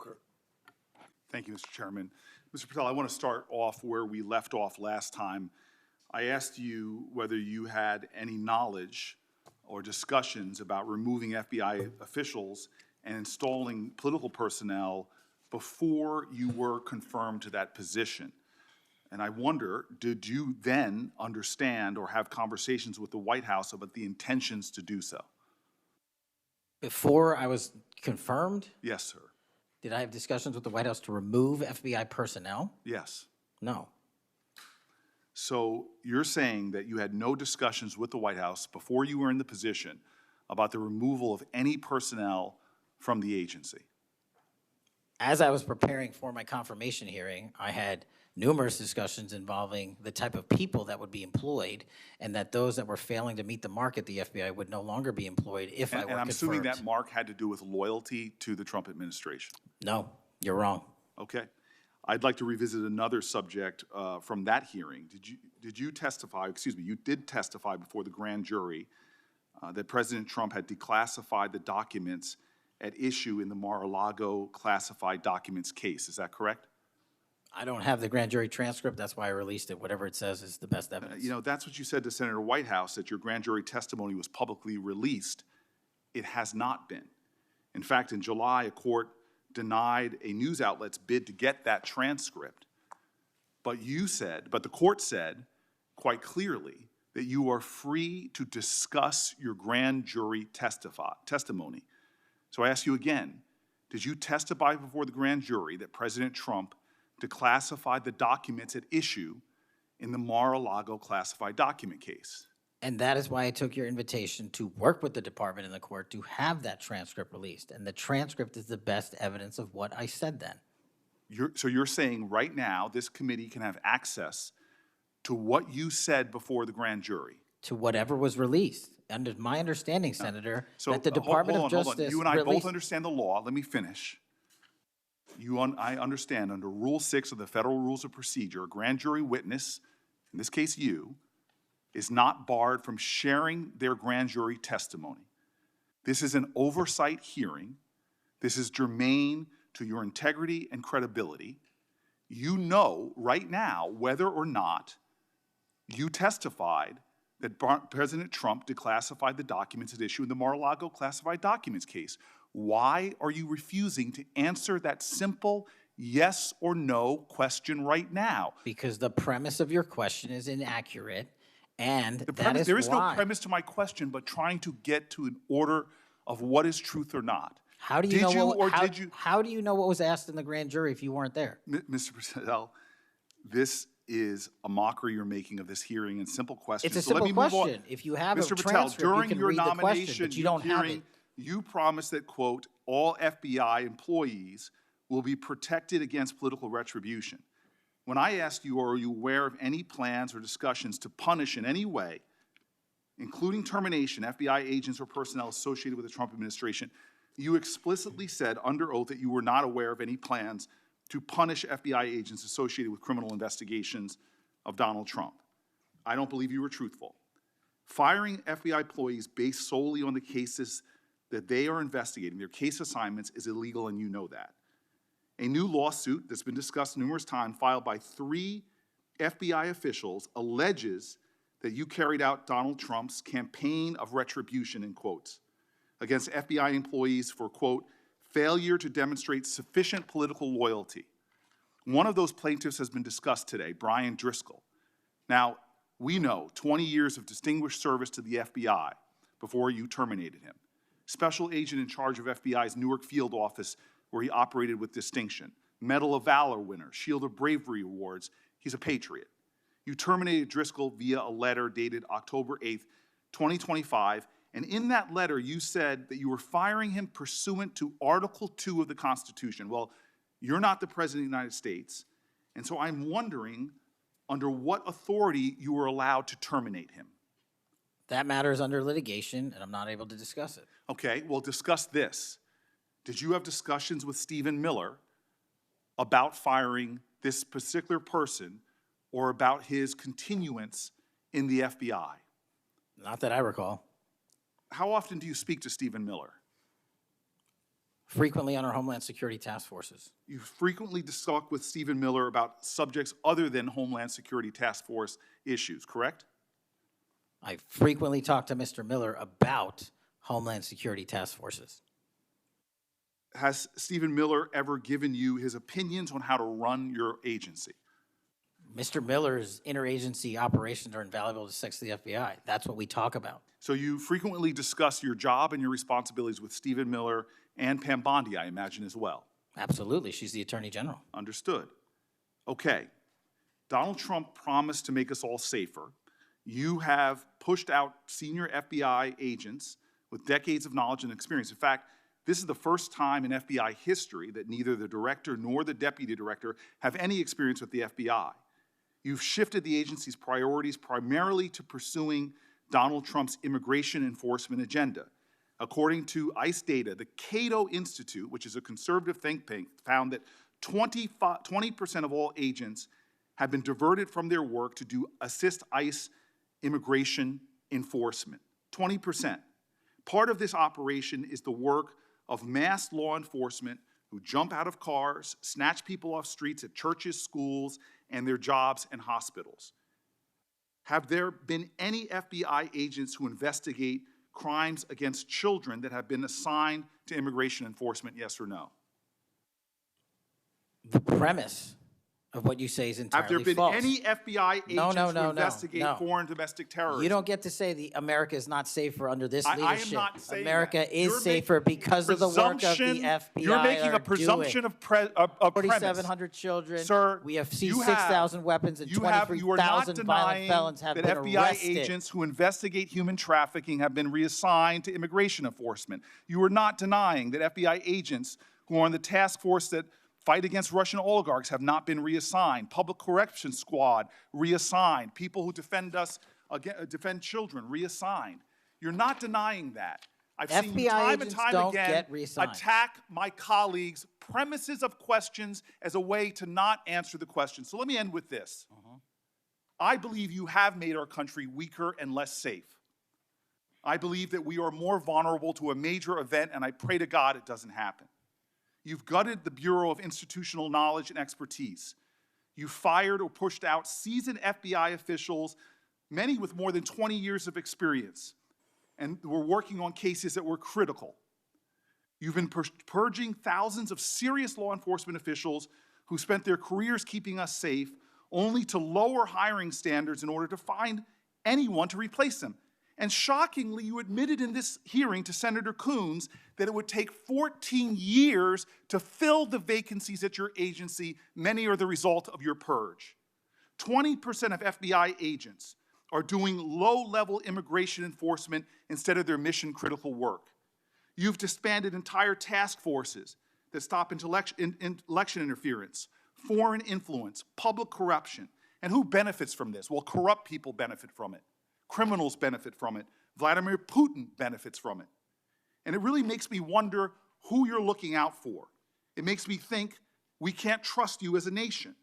Booker. Thank you, Mr. Chairman. Mr. Patel, I want to start off where we left off last time. I asked you whether you had any knowledge or discussions about removing FBI officials and installing political personnel before you were confirmed to that position. And I wonder, did you then understand or have conversations with the White House about the intentions to do so? Before I was confirmed, Yes, sir. did I have discussions with the White House to remove FBI personnel? Yes. No. So you're saying that you had no discussions with the White House before you were in the position about the removal of any personnel from the agency? As I was preparing for my confirmation hearing, I had numerous discussions involving the type of people that would be employed, and that those that were failing to meet the mark at the FBI would no longer be employed if I were confirmed. And I'm assuming that mark had to do with loyalty to the Trump administration. No, you're wrong. Okay. I'd like to revisit another subject from that hearing. Did you testify, excuse me, you did testify before the grand jury that President Trump had declassified the documents at issue in the Mar-a-Lago classified documents case. Is that correct? I don't have the grand jury transcript. That's why I released it. Whatever it says is the best evidence. That's what you said to Senator Whitehouse, that your grand jury testimony was publicly released. It has not been. In fact, in July, a court denied a news outlet's bid to get that transcript. But the court said quite clearly that you are free to discuss your grand jury testimony. So I ask you again, did you testify before the grand jury that President Trump declassified the documents at issue in the Mar-a-Lago classified document case? And that is why I took your invitation to work with the department and the court to have that transcript released. And the transcript is the best evidence of what I said then. So you're saying right now this committee can have access to what you said before the grand jury? To whatever was released. Under my understanding, Senator, that the Department of Justice You and I both understand the law. Let me finish. I understand under Rule 6 of the Federal Rules of Procedure, a grand jury witness, in this case you, is not barred from sharing their grand jury testimony. This is an oversight hearing. This is germane to your integrity and credibility. You know right now whether or not you testified that President Trump declassified the documents at issue in the Mar-a-Lago classified documents case. Why are you refusing to answer that simple yes or no question right now? Because the premise of your question is inaccurate, and there is no premise to my question, but trying to get to an order of what is truth or not. How do you how do you know what was asked in the grand jury if you weren't there? Mr. Patel, this is a mockery you're making of this hearing and simple questions. It's a simple question. If you have Mr. a Patel, transcript, during you can your read the nomination question, but you don't have it. You promised that, quote, all FBI employees will be protected against political retribution. When I asked you, are you aware of any plans or discussions to punish in any way, including termination, FBI agents or personnel associated with the Trump administration, you explicitly said under oath that you were not aware of any plans to punish FBI agents associated with criminal investigations of Donald Trump. I don't believe you were truthful. Firing FBI employees based solely on the cases that they are investigating, their case assignments, is illegal, and you know that. A new lawsuit that's been discussed numerous times, filed by 3 FBI officials, alleges that you carried out Donald Trump's campaign of retribution, in quotes, against FBI employees for, quote, failure to demonstrate sufficient political loyalty. One of those plaintiffs has been discussed today, Brian Driscoll. Now, we know 20 years of distinguished service to the FBI before you terminated him. Special agent in charge of FBI's Newark field office, where he operated with distinction. Medal of Valor winner, Shield of Bravery awards. He's a patriot. You terminated Driscoll via a letter dated October 8th, 2025, and in that letter you said that you were firing him pursuant to Article 2 of the Constitution. Well, you're not the President of the United States, and so I'm wondering under what authority you were allowed to terminate him. That matter is under litigation, and I'm not able to discuss it. Okay, well, discuss this. Did you have discussions with Stephen Miller about firing this particular person or about his continuance in the FBI? Not that I recall. How often do you speak to Stephen Miller? Frequently on our Homeland Security task forces. You frequently talk with Stephen Miller about subjects other than Homeland Security task force issues, correct? I frequently talk to Mr. Miller about Homeland Security task forces. Has Stephen Miller ever given you his opinions on how to run your agency? Mr. Miller's interagency operations are invaluable to the FBI. That's what we talk about. So you frequently discuss your job and your responsibilities with Stephen Miller and Pam Bondi, I imagine, as well. Absolutely. She's the Attorney General. Understood. Okay. Donald Trump promised to make us all safer. You have pushed out senior FBI agents with decades of knowledge and experience. In fact, this is the first time in FBI history that neither the director nor the deputy director have any experience with the FBI. You've shifted the agency's priorities primarily to pursuing Donald Trump's immigration enforcement agenda. According to ICE data, the Cato Institute, which is a conservative think tank, found that 20% of all agents have been diverted from their work to assist ICE immigration enforcement. 20%. Part of this operation is the work of masked law enforcement who jump out of cars, snatch people off streets at churches, schools, and their jobs and hospitals. Have there been any FBI agents who investigate crimes against children that have been assigned to immigration enforcement, yes or no? The premise of what you say is entirely false. Have there been any FBI agents who investigate foreign domestic terrorism? You don't get to say America is not safer under this leadership. I am not saying America is safer because of the work of the FBI. You're making a presumption of premise. 4,700 children. Sir, we have seized 6,000 weapons and 23,000 violent felons have been arrested. That FBI agents who investigate human trafficking have been reassigned to immigration enforcement. You are not denying that FBI agents who are on the task force that fight against Russian oligarchs have not been reassigned. Public Corrections Squad, reassigned. People who defend children, reassigned. You're not denying that. I've seen you time and time again attack my colleagues' premises of questions as a way to not answer the question. So let me end with this. I believe you have made our country weaker and less safe. I believe that we are more vulnerable to a major event, and I pray to God it doesn't happen. You've gutted the Bureau of Institutional Knowledge and Expertise. You fired or pushed out seasoned FBI officials, many with more than 20 years of experience, and were working on cases that were critical. You've been purging thousands of serious law enforcement officials who spent their careers keeping us safe, only to lower hiring standards in order to find anyone to replace them. And shockingly, you admitted in this hearing to Senator Coons that it would take 14 years to fill the vacancies at your agency. Many are the result of your purge. 20% of FBI agents are doing low-level immigration enforcement instead of their mission-critical work. You've disbanded entire task forces that stop election interference, foreign influence, public corruption. And who benefits from this? Well, corrupt people benefit from it. Criminals benefit from it. Vladimir Putin benefits from it. And it really makes me wonder who you're looking out for. It makes me think we can't trust you as a nation.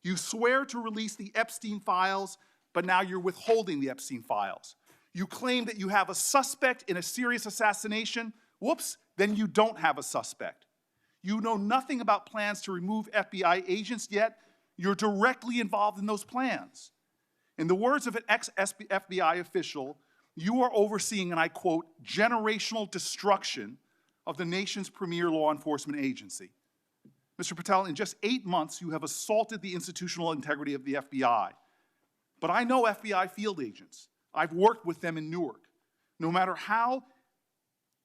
You swear to release the Epstein files, but now you're withholding the Epstein files. You claim that you have a suspect in a serious assassination. Whoops, then you don't have a suspect. You know nothing about plans to remove FBI agents, yet you're directly involved in those plans. In the words of an ex-FBI official, you are overseeing, and I quote, generational destruction of the nation's premier law enforcement agency. Mr. Patel, in just 8 months, you have assaulted the institutional integrity of the FBI. But I know FBI field agents. I've worked with them in Newark. No matter how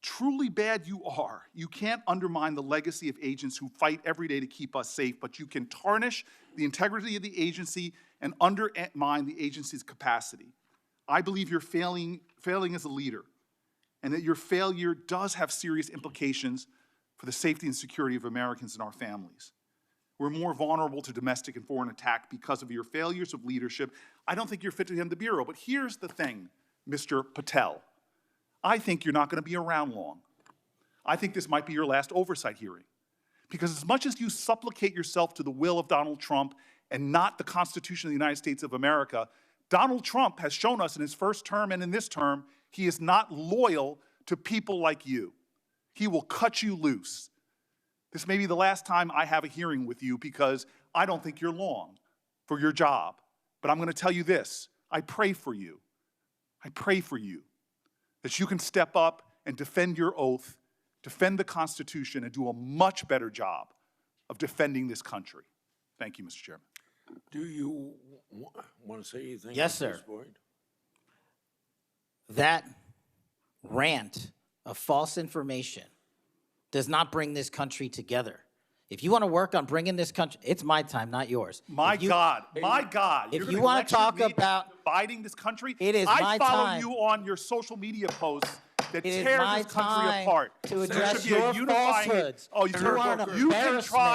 truly bad you are, you can't undermine the legacy of agents who fight every day to keep us safe, but you can tarnish the integrity of the agency and undermine the agency's capacity. I believe you're failing as a leader, and that your failure does have serious implications for the safety and security of Americans and our families. We're more vulnerable to domestic and foreign attack because of your failures of leadership. I don't think you're fit to hand the Bureau, but here's the thing, Mr. Patel. I think you're not going to be around long. I think this might be your last oversight hearing. Because as much as you supplicate yourself to the will of Donald Trump and not the Constitution of the United States of America, Donald Trump has shown us in his first term and in this term, he is not loyal to people like you. he will cut you loose. This may be the last time I have a hearing with you because I don't think you're long for your job. But I'm going to tell you this. I pray for you. I pray for you that you can step up and defend your oath, defend the Constitution, and do a much better job of defending this country. Thank you, Mr. Chairman. Do you want to say anything? Yes, at this sir. point? That rant of false information does not bring this country together. If you want to work on bringing this country, it's my time, not yours. My God. If You're you gonna want to lecture talk me about dividing this country, it is I my follow time. you on your social media posts that It is tear my this country time apart. to There address should be a your unifying- falsehoods. Oh, You Senator are an Booker, you can try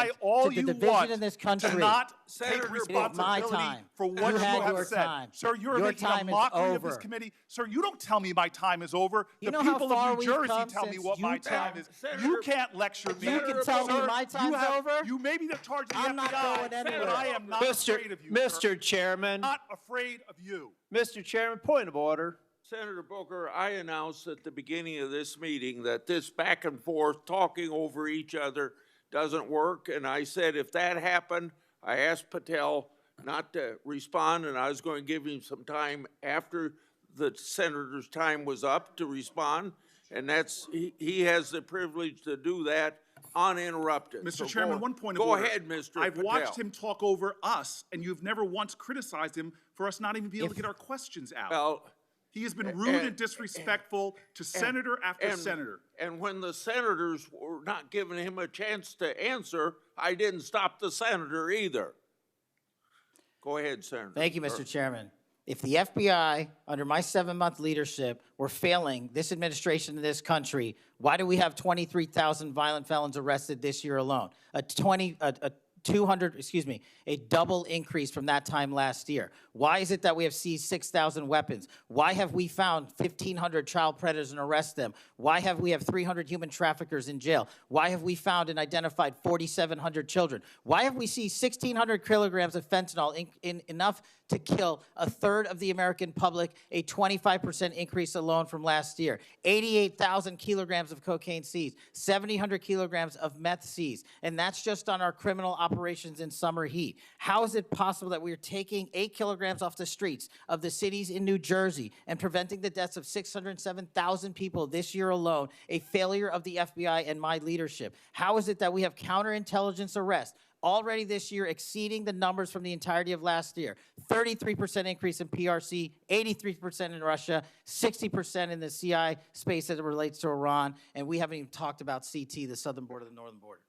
embarrassment all to the you division want in this to country. not Senator, take it is my responsibility time. for You what you had have your said. time. Sir, you're Your making a time is mockery of this over. committee. Sir, you don't tell me my time is over. You The know how people far of New we've Jersey come tell me since what my Utah? time is. Senator, You can't lecture me. You can tell me Sir, my time's you have- over? You may be in charge of the I'm not FBI, going anywhere. but I am not afraid of you, sir. Mr. Chairman, Not afraid of you. Mr. Chairman, point of order. Senator Booker, I announced at the beginning of this meeting that this back and forth, talking over each other, doesn't work. And I said if that happened, I asked Patel not to respond, and I was going to give him some time after the senator's time was up to respond. And he has the privilege to do that uninterrupted. Mr. So Chairman, go- one point of Go order. ahead, Mr. I've Patel. watched him talk over us, and you've never once criticized him for us not even being able to get our questions out. Well, He has been rude and disrespectful to senator after senator. And when the senators were not giving him a chance to answer, I didn't stop the senator either. Go ahead, Senator. Thank you, Mr. Chairman. If the FBI, under my 7-month leadership, were failing this administration in this country, why do we have 23,000 violent felons arrested this year alone? A double increase from that time last year. Why is it that we have seized 6,000 weapons? Why have we found 1,500 child predators and arrested them? Why have we 300 human traffickers in jail? Why have we found and identified 4,700 children? Why have we seized 1,600 kilograms of fentanyl, enough to kill a third of the American public, a 25% increase alone from last year? 88,000 kilograms of cocaine seized, 7,000 kilograms of meth seized, and that's just on our criminal operations in summer heat. How is it possible that we are taking 8 kilograms off the streets of the cities in New Jersey and preventing the deaths of 607,000 people this year alone, a failure of the FBI and my leadership? How is it that we have counterintelligence arrests already this year exceeding the numbers from the entirety of last year? 33% increase in PRC, 83% in Russia, 60% in the CI space as it relates to Iran, and we haven't even talked about CT, the southern border, the northern border.